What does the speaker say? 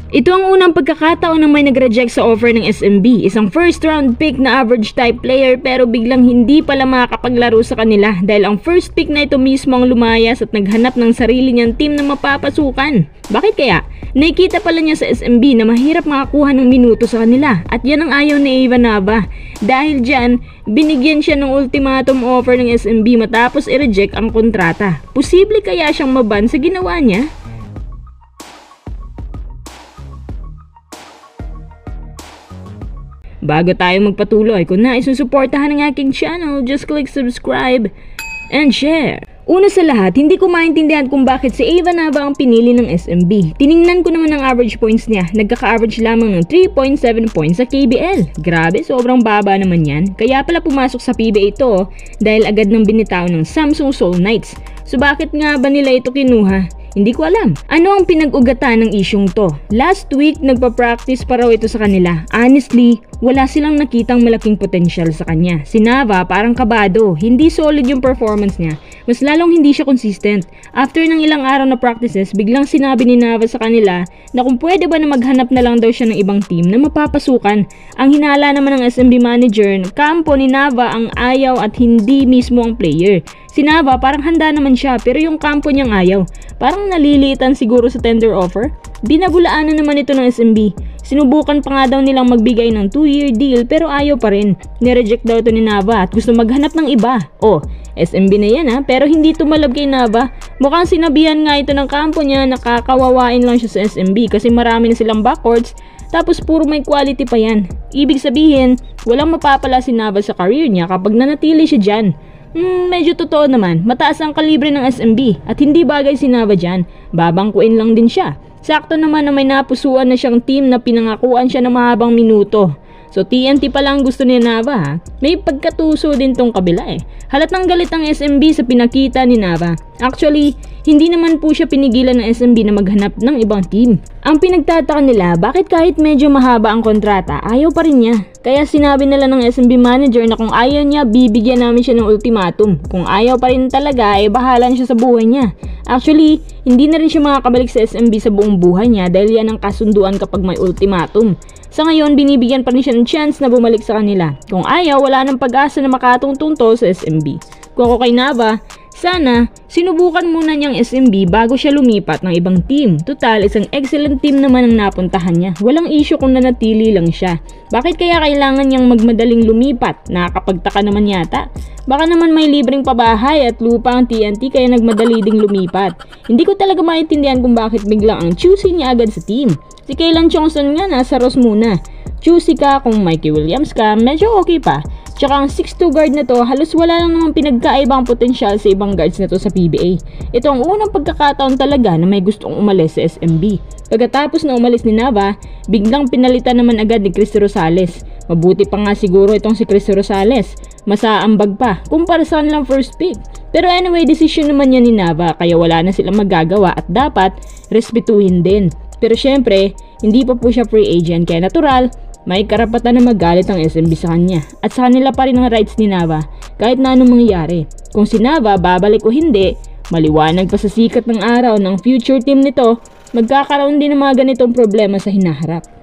Ito ang unang pagkakataon na may nag-reject sa offer ng SMB, isang first round pick na average type player pero biglang hindi pala makakapaglaro sa kanila dahil ang first pick na ito mismo ang lumayas at naghanap ng sarili niyang team na mapapasukan. Bakit kaya? Nakikita pala niya sa SMB na mahirap makakuha ng minuto sa kanila at yan ang ayaw ni Ivan Nava. Dahil dyan, binigyan siya ng ultimatum offer ng SMB matapos i-reject ang kontrata. Posible kaya siyang maban sa ginawa niya? Bago tayo magpatuloy, kung nais susuportahan ang aking channel, just click subscribe and share. Una sa lahat, hindi ko maintindihan kung bakit si Ivan Nava ang pinili ng SMB. Tiningnan ko naman ang average points niya, nagkaka-average lamang ng 3.7 points sa KBL. Grabe, sobrang baba naman yan. Kaya pala pumasok sa PBA ito dahil agad nang binitaw ng Samsung Soul Knights. So bakit nga ba nila ito kinuha? Hindi ko alam. Ano ang pinag-ugatan ng isyong to? Last week, nagpa-practice pa raw ito sa kanila. Honestly, wala silang nakitang malaking potential sa kanya. Si Nava parang kabado, hindi solid yung performance niya. Mas lalong hindi siya consistent. After ng ilang araw na practices, biglang sinabi ni Nava sa kanila na kung pwede ba na maghanap na lang daw siya ng ibang team na mapapasukan. Ang hinala naman ng SMB manager, kampo ni Nava ang ayaw at hindi mismo ang player. Si Nava parang handa naman siya pero yung kampo niyang ayaw. Parang naliliitan siguro sa tender offer. Binabulaanan naman ito ng SMB. Sinubukan pa nga daw nilang magbigay ng 2-year deal pero ayaw pa rin. Nireject daw ito ni Nava at gusto maghanap ng iba. Oh, SMB na yan ha, pero hindi tumalab kay Nava. Mukhang sinabihan nga ito ng kampo niya na kakawawain lang siya sa SMB kasi marami na silang backcourts. Tapos puro may quality pa yan. Ibig sabihin, walang mapapala si Nava sa career niya kapag nanatili siya dyan. Medyo totoo naman, mataas ang kalibre ng SMB at hindi bagay si Nava dyan, babangkuin lang din siya. Sakto naman na may napusuan na siyang team na pinangakuan siya ng mahabang minuto. So TNT pa lang gusto ni Nava ha. May pagkatuso din tong kabila eh. Halatang galit ang SMB sa pinakita ni Nava. Actually, hindi naman po siya pinigilan ng SMB na maghanap ng ibang team. Ang pinagtataka nila, bakit kahit medyo mahaba ang kontrata, ayaw pa rin niya. Kaya sinabi nila ng SMB manager na kung ayaw niya, bibigyan namin siya ng ultimatum. Kung ayaw pa rin talaga, bahala siya sa buhay niya. Actually, hindi na rin siya makakabalik sa SMB sa buong buhay niya dahil yan ang kasunduan kapag may ultimatum. Sa ngayon, binibigyan pa rin siya ng chance na bumalik sa kanila. Kung ayaw, wala nang pag-asa na makatungtong to sa SMB. Kung ako kay Nava, sana sinubukan muna niyang SMB bago siya lumipat ng ibang team. Total, isang excellent team naman ang napuntahan niya. Walang issue kung nanatili lang siya. Bakit kaya kailangan niyang magmadaling lumipat? Nakakapagtaka naman yata. Baka naman may libreng pabahay at lupa ang TNT kaya nagmadali ding lumipat. Hindi ko talaga maintindihan kung bakit biglang ang choosy niya agad sa team. Si Kaylan Chongson nga nasa Ross muna. Choosy ka kung Mikey Williams ka, medyo okay pa. Tsaka ang 6'2 guard na to, halos wala lang namang pinagkaibang potensyal sa ibang guards na to sa PBA. Ito ang unang pagkakataon talaga na may gustong umalis sa SMB. Pagkatapos na umalis ni Nava, biglang pinalitan naman agad ni Cristi Rosales. Mabuti pa nga siguro itong si Cristi Rosales. Masaambag pa, kumpara sa kanilang first pick. Pero anyway, decision naman yan ni Nava, kaya wala na silang magagawa at dapat respetuhin din. Pero syempre, hindi pa po siya free agent kaya natural, may karapatan na magalit ang SMB sa kanya at sa kanila pa rin ang rights ni Nava kahit na anong mangyayari. Kung si Nava babalik o hindi, maliwanag pa sa sikat ng araw ng future team nito, magkakaroon din ng mga ganitong problema sa hinaharap.